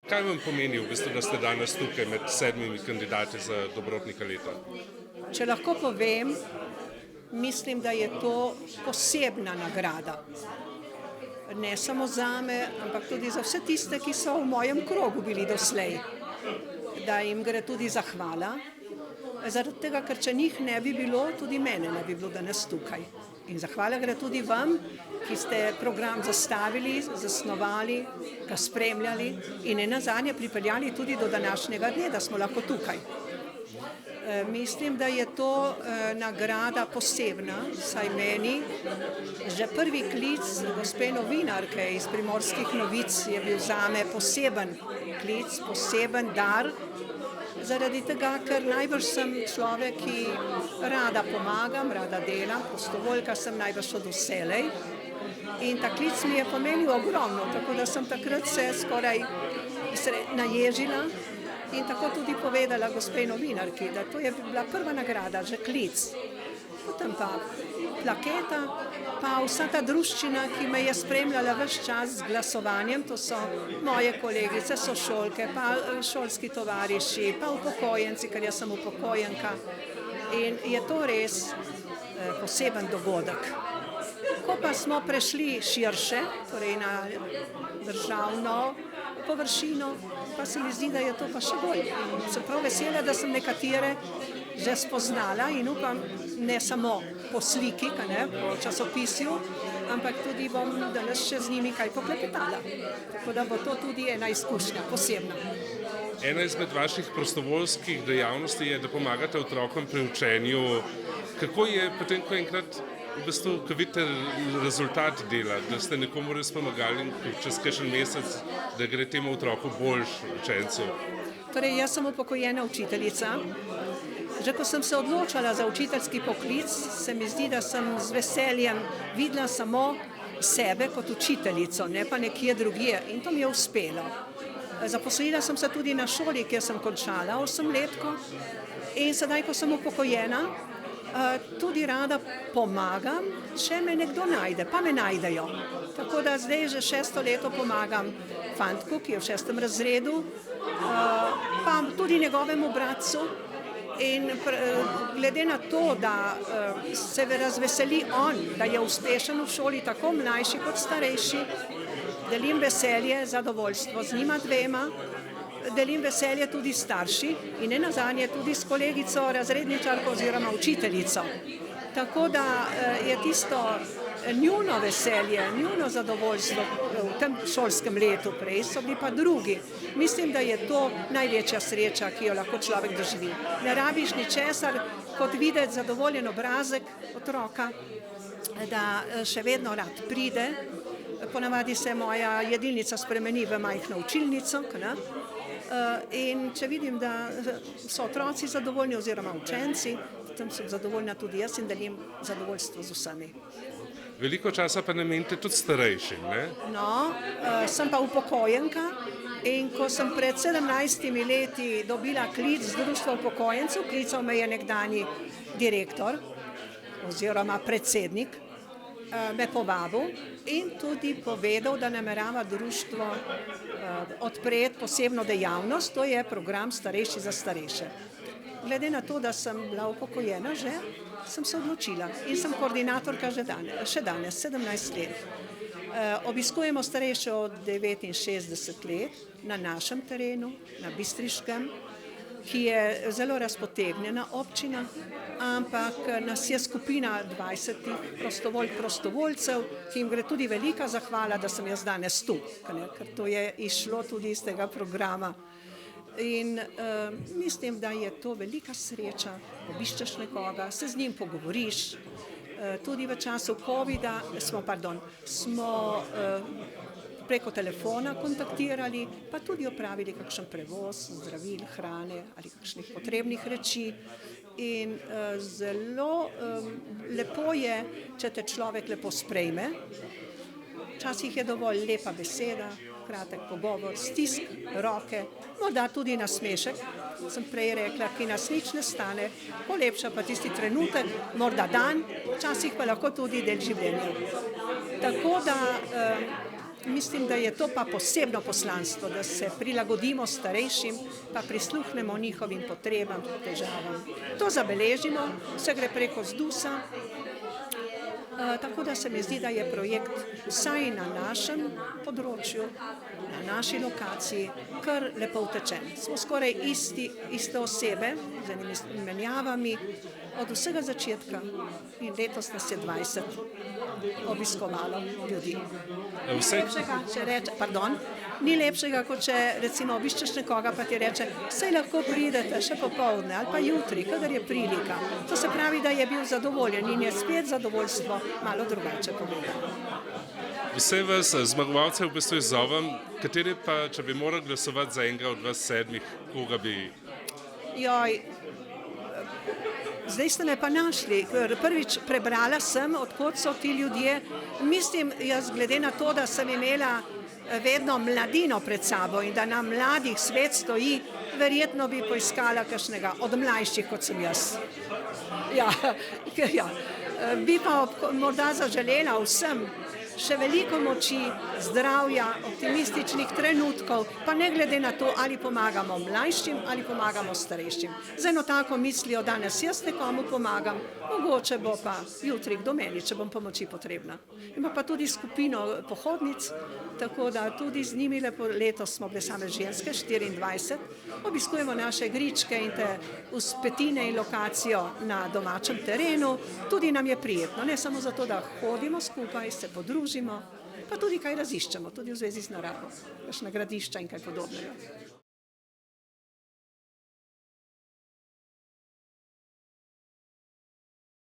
Kaj vam pomeni, v bistvu, da ste danes tukaj med 7 kandidati za dobrotnika leta? Če lahko povem, mislim, da je to posebna nagrada. Ne samo zame, ampak tudi za vse tiste, ki so v mojem krogu bili doslej. Da jim gre tudi zahvala, zaradi tega, ker če njih ne bi bilo, tudi mene ne bi bilo danes tukaj. In zahvala gre tudi vam, ki ste program zastavili, zasnovali, ga spremljali in nenazadnje pripeljali tudi do današnjega dne, da smo lahko tukaj. Mislim, da je to nagrada posebna, saj meni že prvi klic gospe novinarke iz Primorskih novic je bil zame poseben klic, poseben dar, zaradi tega, ker najbrž sem človek, ki rada pomagam, rada delam, prostovoljka sem najbrž od vselej in ta klic mi je pomenil ogromno, tako da sem takrat se skoraj naježila in tako tudi povedala gospe novinarki, da to je bila prva nagrada, že klic. Potem pa plaketa, pa vsa ta druščina, ki me je spremljala ves čas z glasovanjem, to so moje kolegice, sošolke, pa šolski tovariši, pa upokojenci, ker jaz sem upokojenka. In je to res poseben dogodek. Ko pa smo prešli širše, torej na državno površino, pa se mi zdi, da je to pa še bolj. Sem prav vesela, da sem nekatere že spoznala in upam, ne samo po sliki, po časopisju, ampak tudi bom danes še z njimi kaj poklepetala. Tako da bo to tudi ena izkušnja, posebna. Ena izmed vaših prostovoljskih dejavnosti je, da pomagate otrokom pri učenju. Kako je potem, ko enkrat v bistvu, ko vidite rezultat dela, da ste nekomu res pomagali čez kakšen mesec, da gre temu otroku boljše, učencu? Torej, jaz sem upokojena učiteljica. Že ko sem se odločala za učiteljski poklic, se mi zdi, da sem z veseljem videla samo sebe kot učiteljico, ne pa nekje drugje. In to mi je uspelo. Zaposlila sem se tudi na šoli, kjer sem končala 8-letko. In sedaj, ko sem upokojena, tudi rada pomagam, če me nekdo najde, pa me najdejo. Tako da zdaj že 6. leto pomagam fantku, ki je v 6. razredu, pa tudi njegovemu bratcu. In glede na to, da se razveseli on, da je uspešen v šoli, tako mlajši kot starejši, delim veselje, zadovoljstvo z njima dvema, delim veselje tudi starši in nenazadnje tudi s kolegico razredničarko oziroma učiteljico. Tako da je tisto njuno veselje, njuno zadovoljstvo v tem šolskem letu, prej so bili pa drugi. Mislim, da je to največja sreča, ki jo lahko človek doživi. Ne rabiš ničesar, kot videti zadovoljen obrazek otroka, da še vedno rad pride. Ponavadi se moja jedilnica spremeni v majhno učilnico, in če vidim, da so otroci zadovoljni oziroma učenci, potem sem zadovoljna tudi jaz in delim zadovoljstvo z vsemi. Veliko časa pa namenite tudi starejšim, ne? No, sem pa upokojenka in ko sem pred 17 leti dobila klic z društva upokojencev, klical me je nekdanji direktor oziroma predsednik, me povabil in tudi povedal, da namerava društvo odpreti posebno dejavnost, to je program Starejši za starejše. Glede na to, da sem bila upokojena že, sem se odločila in sem koordinatorka še danes, 17 let. Obiskujemo starejše od 69 let na našem terenu, na Bistriškem, ki je zelo razpotegnjena občina, ampak nas je skupina 20 prostovoljcev, ki jim gre tudi velika zahvala, da sem jaz danes tu, ker to je išlo tudi iz tega programa. In mislim, da je to velika sreča, obiščeš nekoga, se z njim pogovoriš. Tudi v času covida smo preko telefona kontaktirali, pa tudi opravili kakšen prevoz zdravil, hrane ali kakšnih potrebnih reči. In zelo lepo je, če te človek lepo sprejme. Včasih je dovolj lepa beseda, kratek pogovor, stisk roke, morda tudi nasmešek, sem prej rekla, ki nas nič ne stane, polepša pa tisti trenutek, morda dan, včasih pa lahko tudi del življenja. Tako da mislim, da je to pa posebno poslanstvo, da se prilagodimo starejšim, pa prisluhnemo njihovim potrebam, težavam. To zabeležimo, vse gre preko ZDUS-a, tako da se mi zdi, da je projekt vsaj na našem področju, na naši lokaciji, kar lepo utečen. Smo skoraj iste osebe, z enimi menjavami, od vsega začetka in letos nas je 20 obiskovalo ljudi. Ni lepšega, kot če recimo obiščeš nekoga, pa ti reče, saj lahko pridete še popoldne ali pa jutri, kadar je prilika. To se pravi, da je bil zadovoljen in je spet zadovoljstvo malo drugače povedano. Vse vas zmagovalce v bistvu izzovem, kateri pa, če bi moral glasovati za enega od vas 7, koga bi? Joj, zdaj ste me pa našli, ker prvič prebrala sem, odkot so ti ljudje. Mislim, jaz glede na to, da sem imela vedno mladino pred sabo in da na mladih svet stoji, verjetno bi poiskala kakšnega od mlajših, kot sem jaz. Ja. Bi pa morda zaželela vsem še veliko moči, zdravja, optimističnih trenutkov, pa ne glede na to, ali pomagamo mlajšim ali pomagamo starejšim. Z eno tako mislijo, danes jaz nekomu pomagam, mogoče bo pa jutri kdo meni, če bom pomoči potrebna. Ima pa tudi skupino pohodnic, tako da tudi z njimi letos smo bile same ženske, 24, obiskujemo naše gričke in te vzpetine in lokacijo na domačem terenu. Tudi nam je prijetno, ne samo zato, da hodimo skupaj, se podružimo, pa tudi kaj raziščemo, tudi v zvezi z naravo, kakšna gradišča in kaj podobnega.